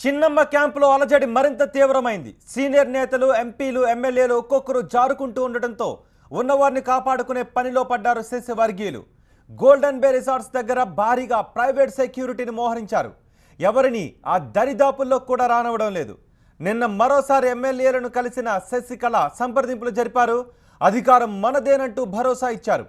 చిన్నమ్మ క్యాంపులో అలజడి మరింత తీవ్రమైంది. సీనియర్ నేతలు, ఎంపీలు, ఎమ్మెల్యేలు ఒక్కొక్కరు జారుకుంటూ ఉండటంతో ఉన్నవారిని కాపాడుకునే పనిలో పడ్డారు శశివర్గీయులు. గోల్డెన్ బే రిసార్ట్స్ దగ్గర భారీగా ప్రైవేట్ సెక్యూరిటీని మోహరించారు. ఎవరిని ఆ దరిదాపుల్లో కూడా రానివ్వడం లేదు. నిన్న మరోసారి ఎమ్మెల్యేలను కలిసిన శశికళ సంప్రదింపులు జరిపారు. అధికారం మనదేనంటూ భరోసా ఇచ్చారు.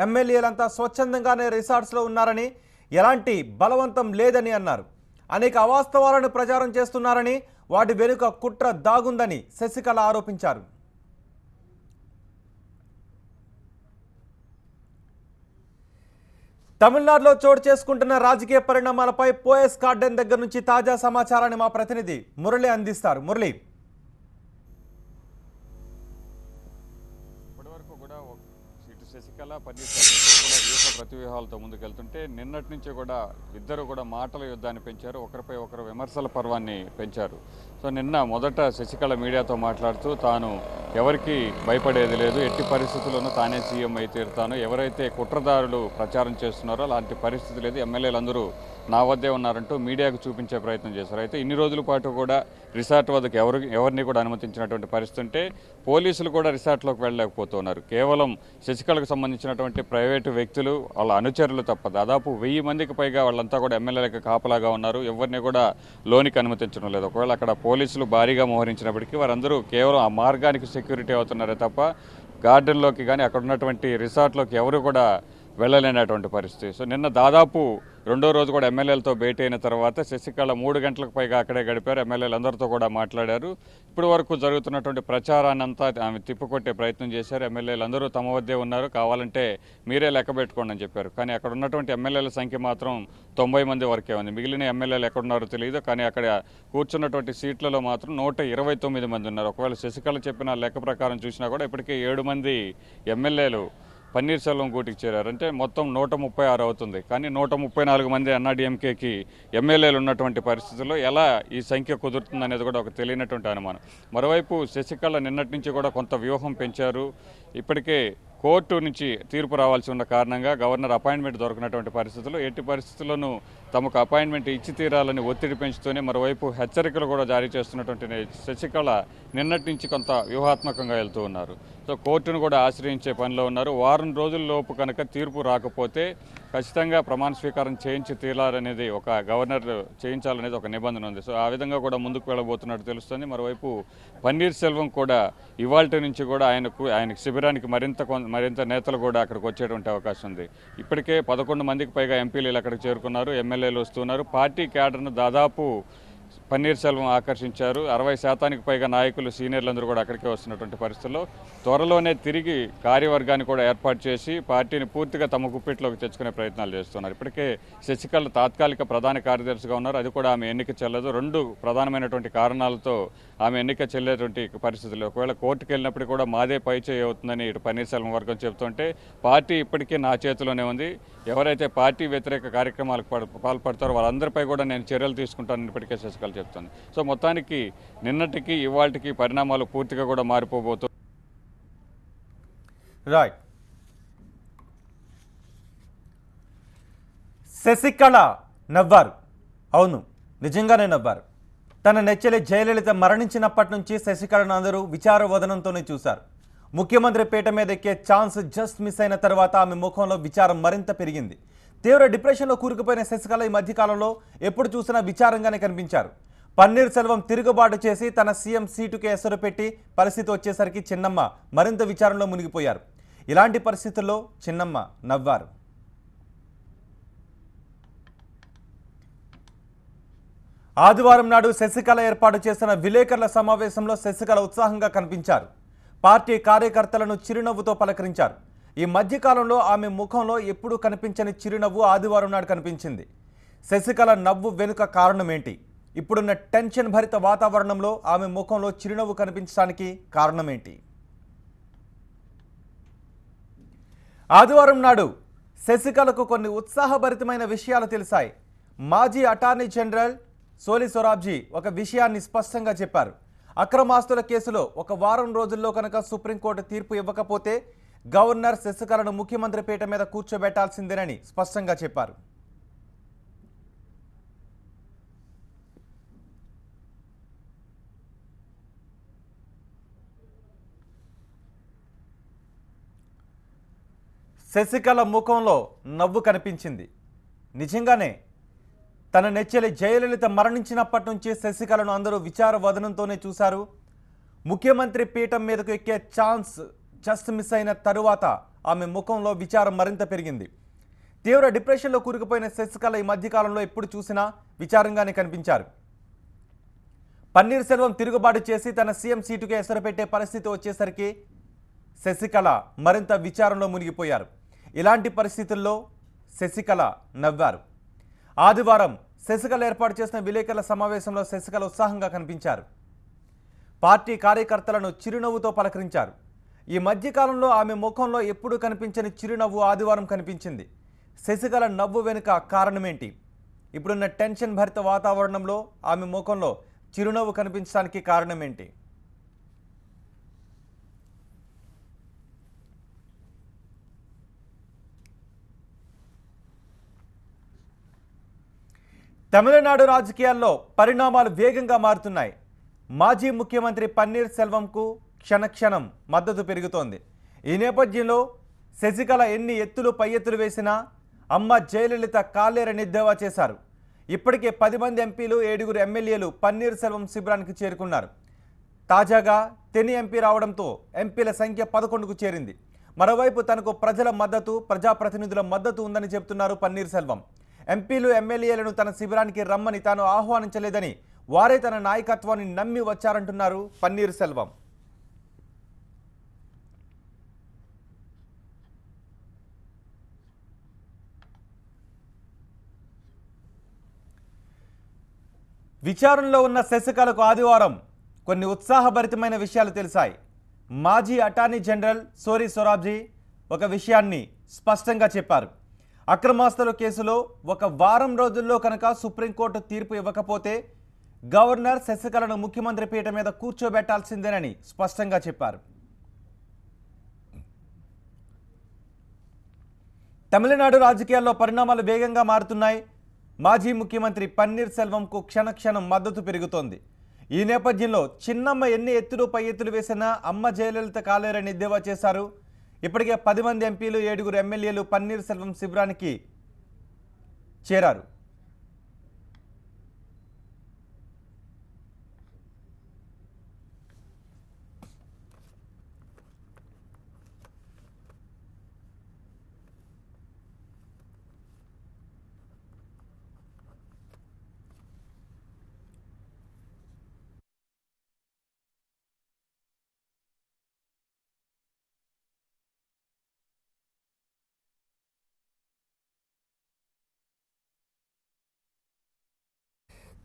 ఎమ్మెల్యేలంతా స్వచ్ఛందంగానే రిసార్ట్స్లో ఉన్నారని, ఎలాంటి బలవంతం లేదని అన్నారు. అనేక అవాస్తవాలను ప్రచారం చేస్తున్నారని, వాటి వెనుక కుట్ర దాగుందని శశికళ ఆరోపించారు. తమిళనాడులో చోటు చేసుకుంటున్న రాజకీయ పరిణామాలపై పోయస్ గార్డెన్ దగ్గర నుంచి తాజా సమాచారాన్ని మా ప్రతినిధి మురళి అందిస్తారు. మురళి, ఇప్పటివరకు కూడా ఇటు శశికళ పన్నీర్సెల్వం కూడా వ్యూహ ప్రతివ్యూహాలతో ముందుకెళ్తుంటే నిన్నటి నుంచి కూడా ఇద్దరు కూడా మాటల యుద్ధాన్ని పెంచారు. ఒకరిపై ఒకరు విమర్శల పర్వాన్ని పెంచారు. సో నిన్న మొదట శశికళ మీడియాతో మాట్లాడుతూ తాను ఎవరికి భయపడేది లేదు, ఎట్టి పరిస్థితుల్లోనూ తానే సీఎం అయి తీరుతాను, ఎవరైతే కుట్రదారులు ప్రచారం చేస్తున్నారో అలాంటి పరిస్థితి లేదు, ఎమ్మెల్యేలందరూ నా వద్దే ఉన్నారంటూ మీడియాకు చూపించే ప్రయత్నం చేశారు. అయితే ఇన్ని రోజుల పాటు కూడా రిసార్ట్ వద్దకు ఎవరిని కూడా అనుమతించినటువంటి పరిస్థితి ఉంటే పోలీసులు కూడా రిసార్ట్లోకి వెళ్ళలేకపోతున్నారు. కేవలం శశికళకు సంబంధించినటువంటి ప్రైవేటు వ్యక్తులు, వాళ్ళ అనుచరులు తప్ప దాదాపు 1000 మందికి పైగా వాళ్ళంతా కూడా ఎమ్మెల్యేలకు కాపలాగా ఉన్నారు. ఎవరిని కూడా లోనికి అనుమతించడం లేదు. ఒకవేళ అక్కడ పోలీసులు భారీగా మోహరించినప్పటికీ వారందరూ కేవలం ఆ మార్గానికి సెక్యూరిటీ అవుతున్నారే తప్ప గార్డెన్లోకి కానీ అక్కడ ఉన్నటువంటి రిసార్ట్లోకి ఎవరు కూడా వెళ్ళలేనటువంటి పరిస్థితి. సో నిన్న దాదాపు రెండో రోజు కూడా ఎమ్మెల్యేలతో భేటీ అయిన తర్వాత శశికళ 3 గంటలకు పైగా అక్కడే గడిపారు. ఎమ్మెల్యేలందరితో కూడా మాట్లాడారు. ఇప్పటి వరకు జరుగుతున్నటువంటి ప్రచారాన్ని అంతా ఆమె తిప్పుకొట్టే ప్రయత్నం చేశారు. ఎమ్మెల్యేలందరూ తమ వద్దే ఉన్నారు, కావాలంటే మీరే లెక్క పెట్టుకోండి అని చెప్పారు. కానీ అక్కడ ఉన్నటువంటి ఎమ్మెల్యేల సంఖ్య మాత్రం 90 మంది వరకే ఉంది. మిగిలిన ఎమ్మెల్యేలు ఎక్కడున్నారో తెలియదు. కానీ అక్కడ కూర్చున్నటువంటి సీట్లలో మాత్రం 129 మంది ఉన్నారు. ఒకవేళ శశికళ చెప్పిన లెక్క ప్రకారం చూసినా కూడా ఇప్పటికే 7 మంది ఎమ్మెల్యేలు పన్నీర్సెల్వం గూటికి చేరారు. అంటే మొత్తం 136 అవుతుంది. కానీ 134 మంది అన్నాడీఎంకేకి ఎమ్మెల్యేలు ఉన్నటువంటి పరిస్థితుల్లో ఎలా ఈ సంఖ్య కుదురుతుంది అనేది కూడా ఒక తెలియనటువంటి అనుమానం. మరోవైపు శశికళ నిన్నటి నుంచి కూడా కొంత వ్యూహం పెంచారు. ఇప్పటికే కోర్టు నుంచి తీర్పు రావాల్సి ఉన్న కారణంగా గవర్నర్ అపాయింట్మెంట్ దొరకనటువంటి పరిస్థితుల్లో ఎట్టి పరిస్థితుల్లోనూ తమకు అపాయింట్మెంట్ ఇచ్చి తీరాలని ఒత్తిడి పెంచుతూనే మరోవైపు హెచ్చరికలు కూడా జారీ చేస్తున్నటువంటి శశికళ నిన్నటి నుంచి కొంత వ్యూహాత్మకంగా వెళ్తూ ఉన్నారు. సో కోర్టును కూడా ఆశ్రయించే పనిలో ఉన్నారు. వారం రోజుల్లోపు కనుక తీర్పు రాకపోతే ఖచ్చితంగా ప్రమాణ స్వీకారం చేయించి తీరాలనేది ఒక గవర్నర్ చేయించాలనేది ఒక నిబంధన ఉంది. సో ఆ విధంగా కూడా ముందుకు వెళ్ళబోతున్నట్టు తెలుస్తుంది. మరోవైపు పన్నీర్సెల్వం కూడా ఇవాల్టి నుంచి కూడా ఆయనకు శిబిరానికి మరింత నేతలు కూడా అక్కడికి వచ్చేటువంటి అవకాశం ఉంది. ఇప్పటికే 11 మందికి పైగా ఎంపీలు అక్కడికి చేరుకున్నారు, ఎమ్మెల్యేలు వస్తున్నారు. పార్టీ క్యాడర్ను దాదాపు పన్నీర్సెల్వం ఆకర్షించారు. 60% పైగా నాయకులు, సీనియర్లందరూ కూడా అక్కడికే వస్తున్నటువంటి పరిస్థితుల్లో త్వరలోనే తిరిగి కార్యవర్గాన్ని కూడా ఏర్పాటు చేసి పార్టీని పూర్తిగా తమ గుప్పిట్లోకి తెచ్చుకునే ప్రయత్నాలు చేస్తున్నారు. ఇప్పటికే శశికళ తాత్కాలిక ప్రధాన కార్యదర్శిగా ఉన్నారు. అది కూడా ఆమె ఎన్నిక చెల్లదు. 2 ప్రధానమైనటువంటి కారణాలతో ఆమె ఎన్నిక చెల్లేటువంటి పరిస్థితులు. ఒకవేళ కోర్టుకు వెళ్ళినప్పుడు కూడా మాదే పై చేయి అవుతుందని ఇటు పన్నీర్సెల్వం వర్గం చెబుతుంటే పార్టీ ఇప్పటికీ నా చేతిలోనే ఉంది, ఎవరైతే పార్టీ వ్యతిరేక కార్యక్రమాలకు పాల్పడతారో వాళ్ళందరిపై కూడా నేను చర్యలు తీసుకుంటానని ఇప్పటికే శశికళ చెప్తుంది. సో మొత్తానికి నిన్నటికి ఇవాళకి పరిణామాలు పూర్తిగా కూడా మారిపోబోతుంది. రైట్. శశికళ నవ్వారు. అవును, నిజంగానే నవ్వారు. తన నెచ్చెలి జయలలిత మరణించినప్పటి నుంచి శశికళను అందరూ విచారవదనంతోనే చూశారు. ముఖ్యమంత్రి పీట మీద ఎక్కే ఛాన్స్ జస్ట్ మిస్ అయిన తర్వాత ఆమె ముఖంలో విచారం మరింత పెరిగింది. తీవ్ర డిప్రెషన్లో కూరుకుపోయిన శశికళ ఈ మధ్యకాలంలో ఎప్పుడు చూసినా విచారంగానే కనిపించారు. పన్నీర్సెల్వం తిరుగుబాటు చేసి తన సీఎం సీటుకే ఎసరు పెట్టి పరిస్థితి వచ్చేసరికి చిన్నమ్మ మరింత విచారంలో మునిగిపోయారు. ఇలాంటి పరిస్థితుల్లో చిన్నమ్మ నవ్వారు. ఆదివారం నాడు శశికళ ఏర్పాటు చేసిన విలేకరుల సమావేశంలో శశికళ ఉత్సాహంగా కనిపించారు. పార్టీ కార్యకర్తలను చిరునవ్వుతో పలకరించారు. ఈ మధ్యకాలంలో ఆమె ముఖంలో ఎప్పుడూ కనిపించని చిరునవ్వు ఆదివారం నాడు కనిపించింది. శశికళ నవ్వు వెనుక కారణమేంటి? ఇప్పుడున్న టెన్షన్ భరిత వాతావరణంలో ఆమె ముఖంలో చిరునవ్వు కనిపించడానికి కారణమేంటి? ఆదివారం నాడు శశికళకు కొన్ని ఉత్సాహభరితమైన విషయాలు తెలిసాయి. మాజీ అటార్నీ జనరల్ సోలి సొరాబ్జీ ఒక విషయాన్ని స్పష్టంగా చెప్పారు. అక్రమాస్తుల కేసులో ఒక వారం రోజుల్లో కనుక సుప్రీంకోర్టు తీర్పు ఇవ్వకపోతే గవర్నర్ శశికళను ముఖ్యమంత్రి పీట మీద కూర్చోబెట్టాల్సిందేనని స్పష్టంగా చెప్పారు. శశికళ ముఖంలో నవ్వు కనిపించింది. నిజంగానే తన నెచ్చెలి జయలలిత మరణించినప్పటి నుంచి శశికళను అందరూ విచార వదనంతోనే చూశారు. ముఖ్యమంత్రి పీఠం మీదకు ఎక్కే ఛాన్స్ జస్ట్ మిస్ అయిన తరువాత ఆమె ముఖంలో విచారం మరింత పెరిగింది. తీవ్ర డిప్రెషన్లో కూరుకుపోయిన శశికళ ఈ మధ్యకాలంలో ఎప్పుడు చూసినా విచారంగానే కనిపించారు. పన్నీర్ సెల్వం తిరుగుబాటు చేసి తన సీఎం సీటుకే ఎసరు పెట్టే పరిస్థితి వచ్చేసరికి శశికళ మరింత విచారంలో మునిగిపోయారు. ఇలాంటి పరిస్థితుల్లో శశికళ నవ్వారు. ఆదివారం శశికళ ఏర్పాటు చేసిన విలేకరుల సమావేశంలో శశికళ ఉత్సాహంగా కనిపించారు. పార్టీ కార్యకర్తలను చిరునవ్వుతో పలకరించారు. ఈ మధ్యకాలంలో ఆమె ముఖంలో ఎప్పుడూ కనిపించని చిరునవ్వు ఆదివారం కనిపించింది. శశికళ నవ్వు వెనుక కారణమేంటి? ఇప్పుడున్న టెన్షన్ భరిత వాతావరణంలో ఆమె ముఖంలో చిరునవ్వు కనిపించడానికి కారణమేంటి? తమిళనాడు రాజకీయాల్లో పరిణామాలు వేగంగా మారుతున్నాయి. మాజీ ముఖ్యమంత్రి పన్నీర్ సెల్వంకు క్షణక్షణం మద్దతు పెరుగుతోంది. ఈ నేపథ్యంలో శశికళ ఎన్ని ఎత్తులు పై ఎత్తులు వేసినా అమ్మ జయలలిత కాలేరని ఎద్దేవా చేశారు. ఇప్పటికే 10 మంది ఎంపీలు 7 ఎమ్మెల్యేలు పన్నీర్ సెల్వం శిబిరానికి చేరుకున్నారు. తాజాగా తెని ఎంపీ రావడంతో ఎంపీల సంఖ్య 11కు చేరింది. మరోవైపు తనకు ప్రజల మద్దతు, ప్రజాప్రతినిధుల మద్దతు ఉందని చెబుతున్నారు పన్నీర్ సెల్వం. ఎంపీలు ఎమ్మెల్యేలను తన శిబిరానికి రమ్మని తాను ఆహ్వానించలేదని, వారే తన నాయకత్వాన్ని నమ్మి వచ్చారంటున్నారు పన్నీర్ సెల్వం. విచారణలో ఉన్న శశికళకు ఆదివారం కొన్ని ఉత్సాహభరితమైన విషయాలు తెలిసాయి. మాజీ అటార్నీ జనరల్ సోరీ సొరాబ్జీ ఒక విషయాన్ని స్పష్టంగా చెప్పారు. అక్రమాస్తుల కేసులో 1 వారం రోజుల్లో కనుక సుప్రీంకోర్టు తీర్పు ఇవ్వకపోతే గవర్నర్ శశికళను ముఖ్యమంత్రి పీఠం మీద కూర్చోబెట్టాల్సిందేనని స్పష్టంగా చెప్పారు. తమిళనాడు రాజకీయాల్లో పరిణామాలు వేగంగా మారుతున్నాయి. మాజీ ముఖ్యమంత్రి పన్నీర్ సెల్వంకు క్షణక్షణం మద్దతు పెరుగుతోంది. ఈ నేపథ్యంలో చిన్నమ్మ ఎన్ని ఎత్తులు పై ఎత్తులు వేసినా అమ్మ జయలలిత కాలేరని ఎద్దేవా చేశారు. ఇప్పటికే 10 మంది ఎంపీలు 7 ఎమ్మెల్యేలు పన్నీర్ సెల్వం శిబిరానికి చేరారు.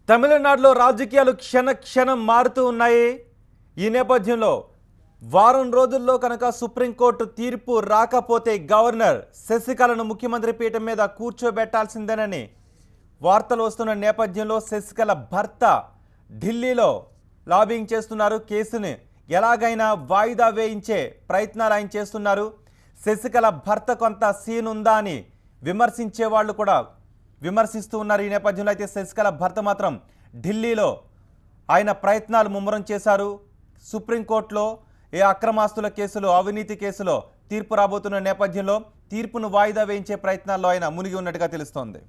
తమిళనాడులో రాజకీయాలు క్షణక్షణం మారుతూ ఉన్నాయి. ఈ నేపథ్యంలో వారం రోజుల్లో కనుక సుప్రీంకోర్టు తీర్పు రాకపోతే గవర్నర్ శశికళను ముఖ్యమంత్రి పీఠం మీద కూర్చోబెట్టాల్సిందేనని వార్తలు వస్తున్న నేపథ్యంలో శశికళ భర్త ఢిల్లీలో లాబింగ్ చేస్తున్నారు. కేసుని ఎలాగైనా వాయిదా వేయించే ప్రయత్నాలు ఆయన చేస్తున్నారు. శశికళ భర్త కొంత సీన్ ఉందా అని విమర్శించే వాళ్ళు కూడా విమర్శిస్తూ ఉన్నారు. ఈ నేపథ్యంలో అయితే శశికళ భర్త మాత్రం ఢిల్లీలో ఆయన ప్రయత్నాలు ముమ్మరం చేశారు. సుప్రీంకోర్టులో ఏ అక్రమాస్తుల కేసులో, అవినీతి కేసులో తీర్పు రాబోతున్న నేపథ్యంలో తీర్పును వాయిదా వేయించే ప్రయత్నాల్లో ఆయన మునిగి ఉన్నట్టుగా తెలుస్తోంది.